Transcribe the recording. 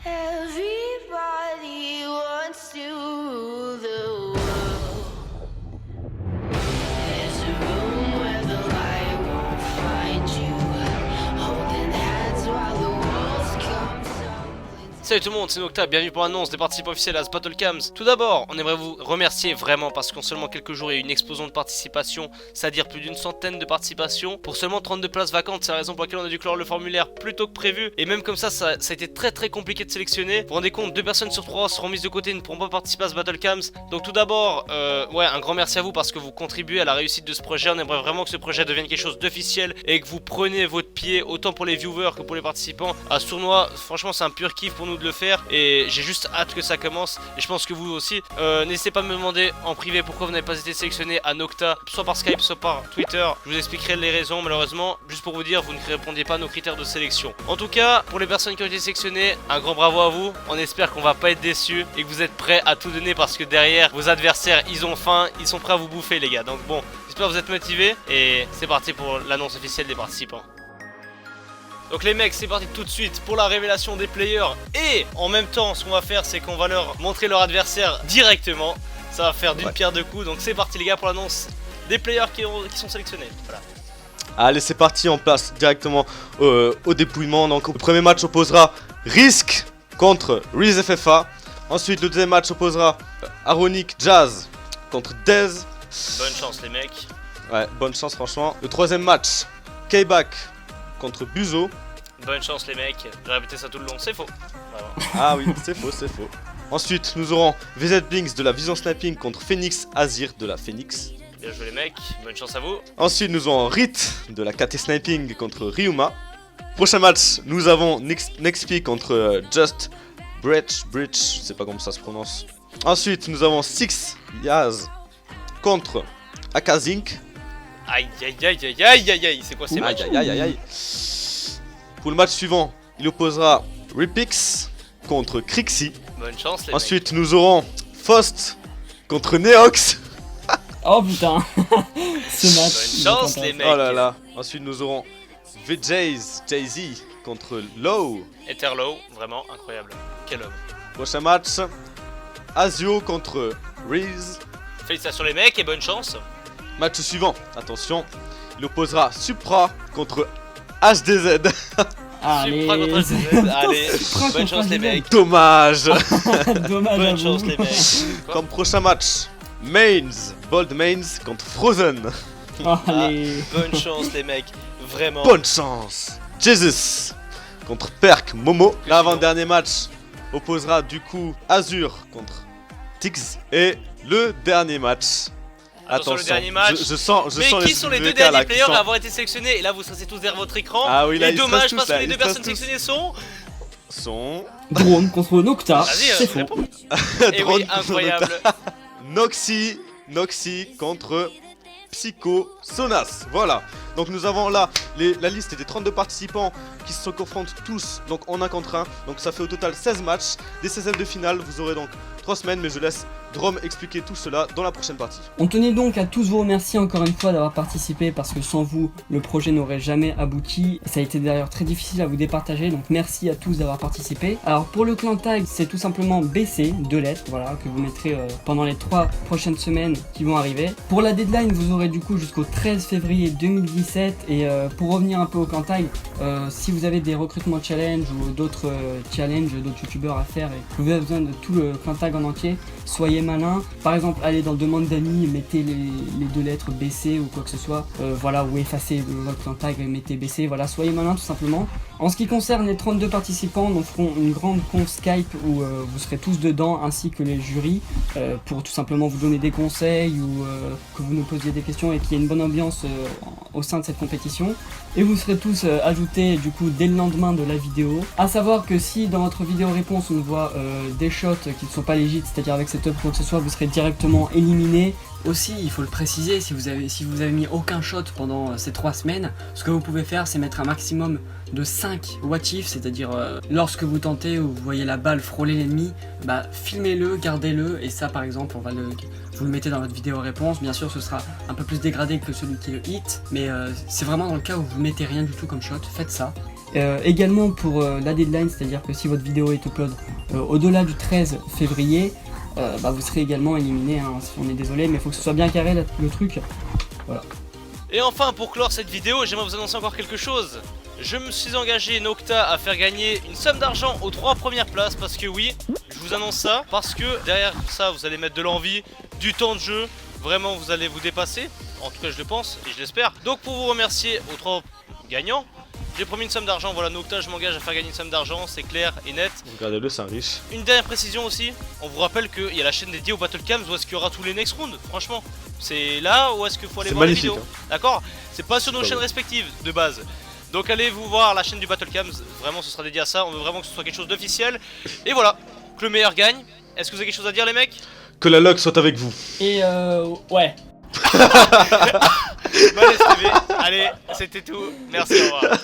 Everybody wants to rule the world. There's a room where the light won't find you. Holding hands while the walls come tumbling. Salut tout le monde, c'est Nocta, bienvenue pour l'annonce des participants officiels à ce Battle Cams. Tout d'abord, on aimerait vous remercier vraiment parce qu'en seulement quelques jours il y a eu une explosion de participation, c'est-à-dire plus d'une centaine de participations. Pour seulement 32 places vacantes, c'est la raison pour laquelle on a dû clore le formulaire plus tôt que prévu. Et même comme ça a été très compliqué de sélectionner. Vous vous rendez compte, 2 personnes sur 3 seront mises de côté et ne pourront pas participer à ce Battle Cams. Donc tout d'abord, ouais, un grand merci à vous parce que vous contribuez à la réussite de ce projet. On aimerait vraiment que ce projet devienne quelque chose d'officiel et que vous preniez votre pied, autant pour les viewers que pour les participants, à ce tournoi. Franchement, c'est un pur kiff pour nous de le faire. Et j'ai juste hâte que ça commence et je pense que vous aussi. N'hésitez pas à me demander en privé pourquoi vous n'avez pas été sélectionné à Nocta, soit par Skype, soit par Twitter. Je vous expliquerai les raisons malheureusement. Juste pour vous dire, vous ne répondiez pas à nos critères de sélection. En tout cas, pour les personnes qui ont été sélectionnées, un grand bravo à vous. On espère qu'on va pas être déçus et que vous êtes prêts à tout donner parce que derrière, vos adversaires, ils ont faim, ils sont prêts à vous bouffer les gars. Donc bon, j'espère que vous êtes motivés et c'est parti pour l'annonce officielle des participants. Donc les mecs, c'est parti tout de suite pour la révélation des players. Et en même temps, ce qu'on va faire, c'est qu'on va leur montrer leur adversaire directement. Ça va faire d'une pierre deux coups. Donc c'est parti les gars pour l'annonce des players qui sont sélectionnés. Voilà. Allez, c'est parti, on passe directement au dépouillement. Donc le premier match opposera Risk contre Riz FFA. Ensuite le deuxième match opposera Aronic Jazz contre Dez. Bonne chance les mecs. Ouais, bonne chance franchement. Le troisième match, K-Back contre Buzo. Bonne chance les mecs. J'ai répété ça tout le long, c'est faux. Vraiment. Ah oui, c'est faux, c'est faux. Ensuite, nous aurons VZ Blinks de la Vision Sniping contre Phoenix Azir de la Phoenix. Bien joué les mecs, bonne chance à vous. Ensuite, nous aurons Rit de la KT Sniping contre Ryuma. Prochain match, nous avons Nextp contre Just Bridge, je sais pas comment ça se prononce. Ensuite, nous avons Six Yaz contre Akazink. Aïe aïe aïe aïe aïe aïe aïe, c'est quoi ces matchs? Aïe aïe aïe aïe. Pour le match suivant, il opposera Ripix contre Crixie. Bonne chance les Ensuite, nous aurons Faust contre Neox. Oh putain. Ce match. Bonne chance les mecs. Oh là là. Ensuite, nous aurons VJ's Jay-Z contre Low. mecs. Etherlow, vraiment incroyable. Quel homme. Prochain match, Azio contre Reese. Félicitations les mecs et bonne chance. Match suivant, attention, il opposera Supra contre HDZ. Allez. Supra contre SZ. Allez, Supra bonne contre chance les SZ. mecs. Dommage. Dommage à Bonne vous. chance les mecs. Quoi Comme prochain match, Mains, Bold Mains contre Frozen. Oh, allez. Bonne chance les mecs. Vraiment. Bonne chance. Jesus contre Perk Momo. L'avant-dernier match opposera du coup Azur contre Tix. Et le dernier match. Attention, le dernier match. Je sens Mais les qui sont les deux VK, derniers là, qui players sont- à avoir été sélectionnés? Et là vous serez tous derrière votre écran. Ah oui, là, et ils stressent dommage tous, parce là, que les ils deux stressent personnes tous. sélectionnées sont. Sont Drone contre Nocta. Vas-y, C'est faux. réponds. Et Drone oui, contre incroyable. Noxy contre Psycho Sonas. Voilà. Donc nous avons là la liste des 32 participants qui se confrontent tous donc en 1 contre 1. Donc ça fait au total 16 matchs. Des 16e de finale, vous aurez donc 3 semaines, mais je laisse Drom expliquer tout cela dans la prochaine partie. On tenait donc à tous vous remercier encore une fois d'avoir participé parce que sans vous, le projet n'aurait jamais abouti. Ça a été d'ailleurs très difficile à vous départager, donc merci à tous d'avoir participé. Alors pour le clan tag, c'est tout simplement BC, 2 lettres, voilà, que vous mettrez pendant les 3 prochaines semaines qui vont arriver. Pour la deadline, vous aurez du coup jusqu'au 13 février 2017 et pour revenir un peu au clan tag, si vous avez des recrutements challenge ou d'autres challenges, d'autres youtubeurs à faire et que vous avez besoin de tout le clan tag en entier, soyez malin. Par exemple, allez dans demande d'amis, mettez les 2 lettres BC ou quoi que ce soit. Voilà, ou effacez votre clan tag et mettez BC. Voilà, soyez malin tout simplement. En ce qui concerne les 32 participants, nous ferons une grande conf Skype où vous serez tous dedans ainsi que les jurys pour tout simplement vous donner des conseils ou que vous nous posiez des questions et qu'il y ait une bonne ambiance au sein de cette compétition. Et vous serez tous ajoutés du coup dès le lendemain de la vidéo. A savoir que si dans votre vidéo réponse on voit des shots qui ne sont pas légitimes, c'est-à-dire avec setup ou quoi que ce soit, vous serez directement éliminé. Aussi, il faut le préciser, si vous avez mis aucun shot pendant ces 3 semaines, ce que vous pouvez faire, c'est mettre un maximum de 5 what if, c'est-à-dire lorsque vous tentez ou vous voyez la balle frôler l'ennemi, bah filmez-le, gardez-le, et ça par exemple, vous le mettez dans votre vidéo réponse. Bien sûr, ce sera un peu plus dégradé que celui qui est le hit, mais c'est vraiment dans le cas où vous mettez rien du tout comme shot, faites ça. Également pour la deadline, c'est-à-dire que si votre vidéo est upload au-delà du 13 février, bah, vous serez également éliminé, hein. On est désolé, mais il faut que ce soit bien carré le truc. Voilà. Et enfin, pour clore cette vidéo, j'aimerais vous annoncer encore quelque chose. Je me suis engagé, Nocta, à faire gagner une somme d'argent aux 3 premières places. Parce que oui, je vous annonce ça. Parce que derrière ça, vous allez mettre de l'envie, du temps de jeu. Vraiment, vous allez vous dépasser. En tout cas, je le pense et je l'espère. Donc, pour vous remercier aux 3 gagnants, j'ai promis une somme d'argent. Voilà, Nocta, je m'engage à faire gagner une somme d'argent. C'est clair et net. Regardez-le, c'est un riche. Une dernière précision aussi. On vous rappelle qu'il y a la chaîne dédiée au Battle Cams. Où est-ce qu'il y aura tous les next rounds, franchement. C'est là où est-ce qu'il faut aller C'est voir les magnifique, vidéos. D'accord? C'est pas sur nos chaînes respectives de base. Donc allez vous voir la chaîne du Battle Cams, vraiment ce sera dédié à ça, on veut vraiment que ce soit quelque chose d'officiel. Et voilà, que le meilleur gagne. Est-ce que vous avez quelque chose à dire les mecs? Que la luck soit avec vous. Et ouais. Allez, c'était tout, merci, au revoir.